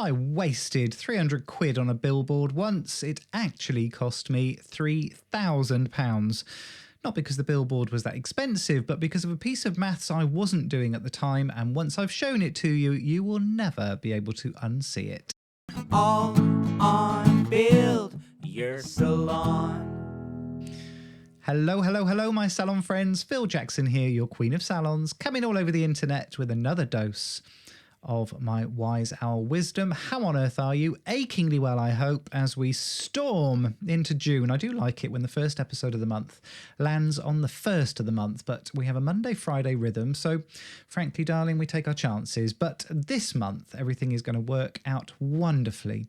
I wasted 300 quid on a billboard once. It actually cost me £3,000. Not because the billboard was that expensive, but because of a piece of maths I wasn't doing at the time, and once I've shown it to you, you will never be able to unsee it. All on Build Your Salon. Hello, hello, hello, my salon friends. Phil Jackson here, your queen of salons, coming all over the internet with another dose of my wise owl wisdom. How on earth are you? Achingly well, I hope, as we storm into June. I do like it when the first episode of the month lands on the first of the month, but we have a Monday-Friday rhythm, so frankly, darling, we take our chances. But this month, everything is going to work out wonderfully.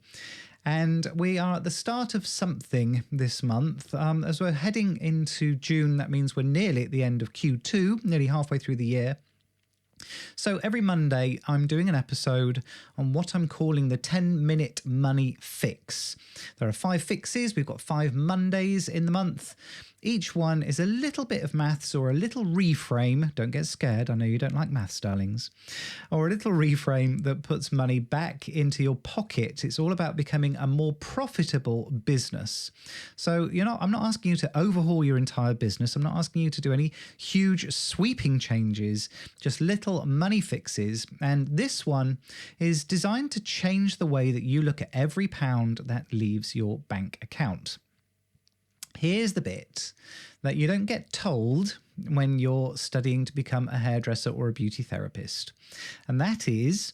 And we are at the start of something this month. As we're heading into June, that means we're nearly at the end of Q2, nearly halfway through the year. So every Monday, I'm doing an episode on what I'm calling the 10-minute money fix. There are 5 fixes. We've got 5 Mondays in the month. Each one is a little bit of maths or a little reframe. Don't get scared. I know you don't like maths, darlings. Or a little reframe that puts money back into your pocket. It's all about becoming a more profitable business. So, I'm not asking you to overhaul your entire business. I'm not asking you to do any huge sweeping changes, just little money fixes. And this one is designed to change the way that you look at every pound that leaves your bank account. Here's the bit that you don't get told when you're studying to become a hairdresser or a beauty therapist. And that is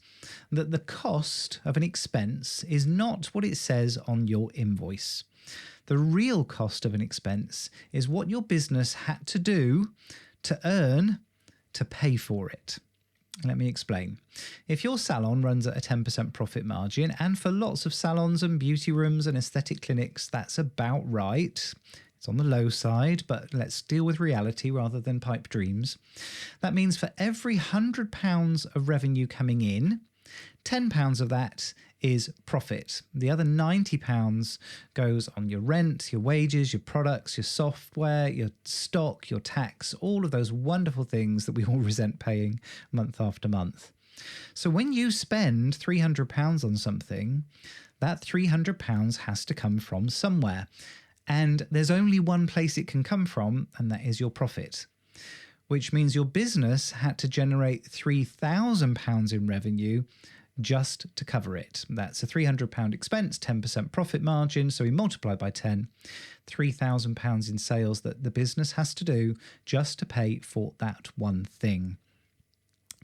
that the cost of an expense is not what it says on your invoice. The real cost of an expense is what your business had to do to earn to pay for it. Let me explain. If your salon runs at a 10% profit margin, and for lots of salons and beauty rooms and aesthetic clinics, that's about right. It's on the low side, but let's deal with reality rather than pipe dreams. That means for every £100 of revenue coming in, £10 of that is profit. The other £90 goes on your rent, your wages, your products, your software, your stock, your tax, all of those wonderful things that we all resent paying month after month. So when you spend £300 on something, that £300 has to come from somewhere. And there's only one place it can come from, and that is your profit. Which means your business had to generate £3,000 in revenue just to cover it. That's a £300 expense, 10% profit margin. So we multiply by 10, £3,000 in sales that the business has to do just to pay for that one thing.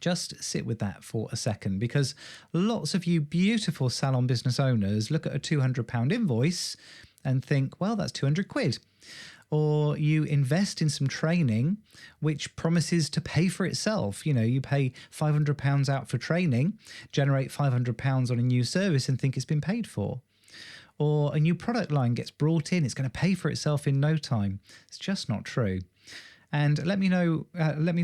Just sit with that for a second, because lots of you beautiful salon business owners look at a £200 invoice and think, well, that's 200 quid. Or you invest in some training which promises to pay for itself. You pay £500 out for training, generate £500 on a new service and think it's been paid for. Or a new product line gets brought in, it's going to pay for itself in no time. It's just not true. And let me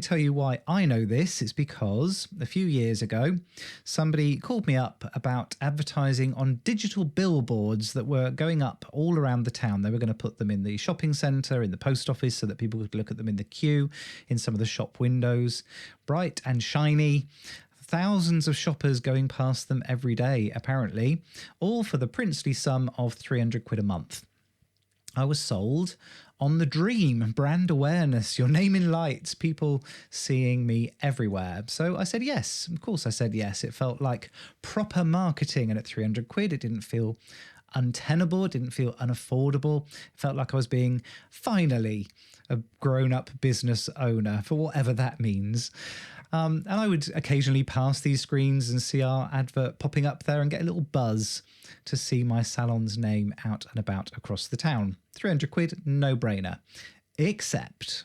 tell you why I know this. It's because a few years ago, somebody called me up about advertising on digital billboards that were going up all around the town. They were going to put them in the shopping centre, in the post office, so that people could look at them in the queue, in some of the shop windows, bright and shiny. Thousands of shoppers going past them every day, apparently, all for the princely sum of 300 quid a month. I was sold on the dream, brand awareness, your name in lights, people seeing me everywhere. So I said yes. Of course I said yes. It felt like proper marketing, and at 300 quid, it didn't feel untenable. It didn't feel unaffordable. It felt like I was being finally a grown-up business owner, for whatever that means. And I would occasionally pass these screens and see our advert popping up there and get a little buzz to see my salon's name out and about across the town. 300 quid, no brainer. Except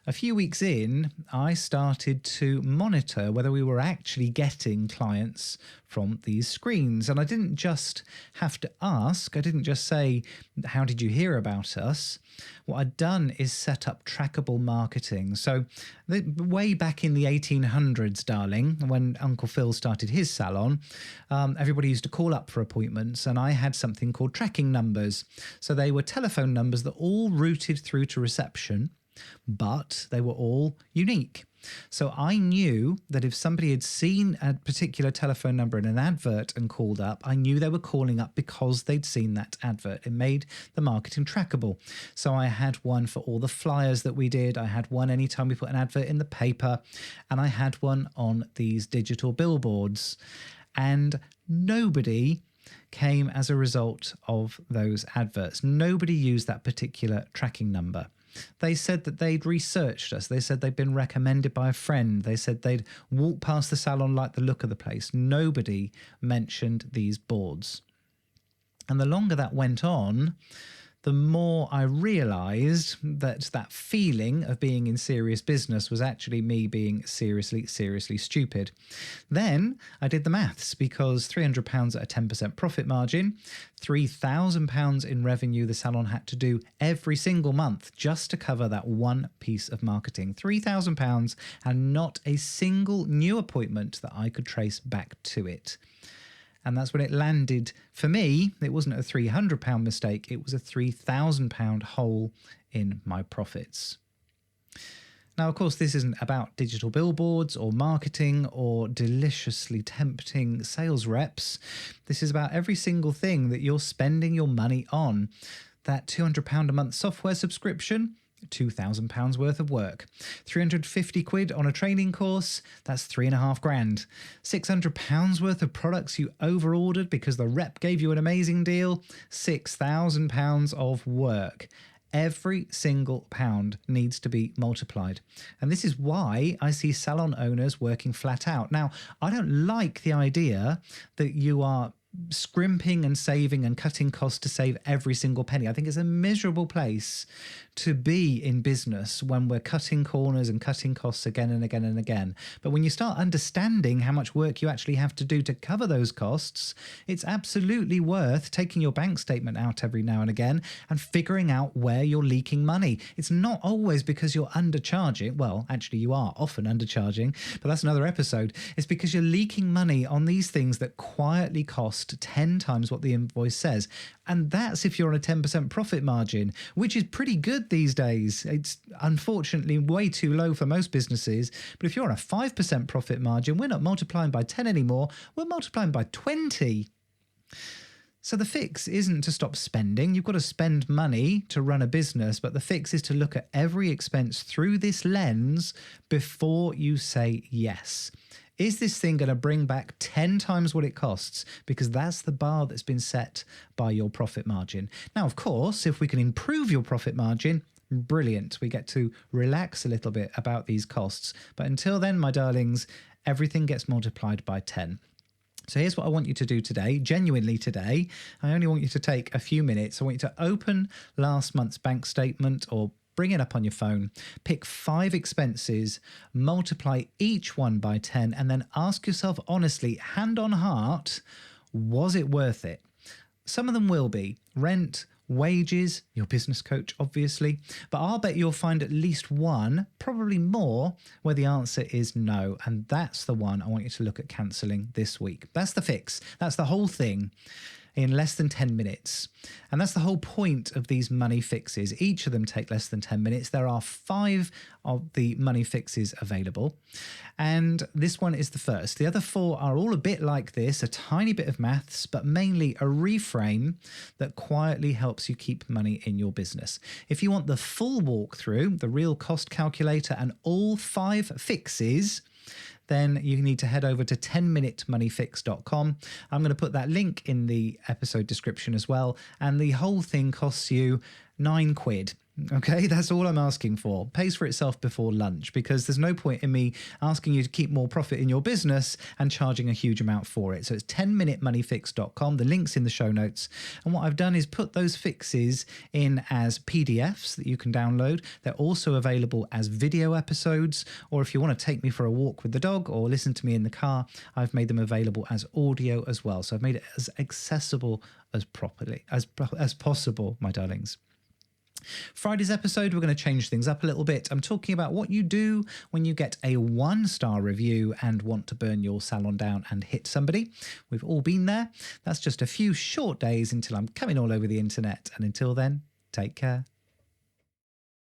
a few weeks in, I started to monitor whether we were actually getting clients from these screens. And I didn't just have to ask. I didn't just say, how did you hear about us? What I'd done is set up trackable marketing. So way back in the 1800s, darling, when Uncle Phil started his salon, everybody used to call up for appointments, and I had something called tracking numbers. So they were telephone numbers that all routed through to reception. but they were all unique. So I knew that if somebody had seen a particular telephone number in an advert and called up, I knew they were calling up because they'd seen that advert. It made the marketing trackable. So I had one for all the flyers that we did. I had one anytime we put an advert in the paper, and I had one on these digital billboards. And nobody came as a result of those adverts. Nobody used that particular tracking number. They said that they'd researched us. They said they'd been recommended by a friend. They said they'd walked past the salon, liked the look of the place. Nobody mentioned these boards. And the longer that went on, the more I realized that that feeling of being in serious business was actually me being seriously stupid. Then I did the maths, because £300 at a 10% profit margin, £3,000 in revenue the salon had to do every single month just to cover that one piece of marketing. £3,000 and not a single new appointment that I could trace back to it. And that's when it landed for me. It wasn't a £300 mistake. It was a £3,000 hole in my profits. Now, of course, this isn't about digital billboards or marketing or deliciously tempting sales reps. This is about every single thing that you're spending your money on. That £200 a month software subscription, £2,000 worth of work. 350 quid on a training course, that's £3,500. £600 worth of products you overordered because the rep gave you an amazing deal, £6,000 of work. Every single pound needs to be multiplied. And this is why I see salon owners working flat out. Now, I don't like the idea that you are scrimping and saving and cutting costs to save every single penny. I think it's a miserable place to be in business when we're cutting corners and cutting costs again and again and again. But when you start understanding how much work you actually have to do to cover those costs, it's absolutely worth taking your bank statement out every now and again and figuring out where you're leaking money. It's not always because you're undercharging. Well, actually you are often undercharging, but that's another episode. It's because you're leaking money on these things that quietly cost 10 times what the invoice says. And that's if you're on a 10% profit margin, which is pretty good these days. It's unfortunately way too low for most businesses. But if you're on a 5% profit margin, we're not multiplying by 10 anymore. We're multiplying by 20. So the fix isn't to stop spending. You've got to spend money to run a business, but the fix is to look at every expense through this lens before you say yes. Is this thing going to bring back 10 times what it costs? Because that's the bar that's been set by your profit margin. Now, of course, if we can improve your profit margin, brilliant. We get to relax a little bit about these costs. But until then, my darlings, everything gets multiplied by 10. So here's what I want you to do today, genuinely today. I only want you to take a few minutes. I want you to open last month's bank statement or bring it up on your phone, pick 5 expenses, multiply each one by 10, and then ask yourself honestly, hand on heart, was it worth it? Some of them will be. Rent, wages, your business coach, obviously. But I'll bet you'll find at least one, probably more, where the answer is no. And that's the one I want you to look at cancelling this week. That's the fix. That's the whole thing in less than 10 minutes. And that's the whole point of these money fixes. Each of them take less than 10 minutes. There are 5 of the money fixes available. And this one is the first. The other 4 are all a bit like this, a tiny bit of maths, but mainly a reframe that quietly helps you keep money in your business. If you want the full walkthrough, the real cost calculator and all 5 fixes, then you need to head over to 10minutemoneyfix.com. I'm going to put that link in the episode description as well. And the whole thing costs you £9. Okay, that's all I'm asking for. Pays for itself before lunch, because there's no point in me asking you to keep more profit in your business and charging a huge amount for it. So it's 10minutemoneyfix.com. The link's in the show notes. And what I've done is put those fixes in as PDFs that you can download. They're also available as video episodes, or if you want to take me for a walk with the dog or listen to me in the car, I've made them available as audio as well. So I've made it as accessible as possible, my darlings. Friday's episode, we're going to change things up a little bit. I'm talking about what you do when you get a 1-star review and want to burn your salon down and hit somebody. We've all been there. That's just a few short days until I'm coming all over the internet. And until then, take care.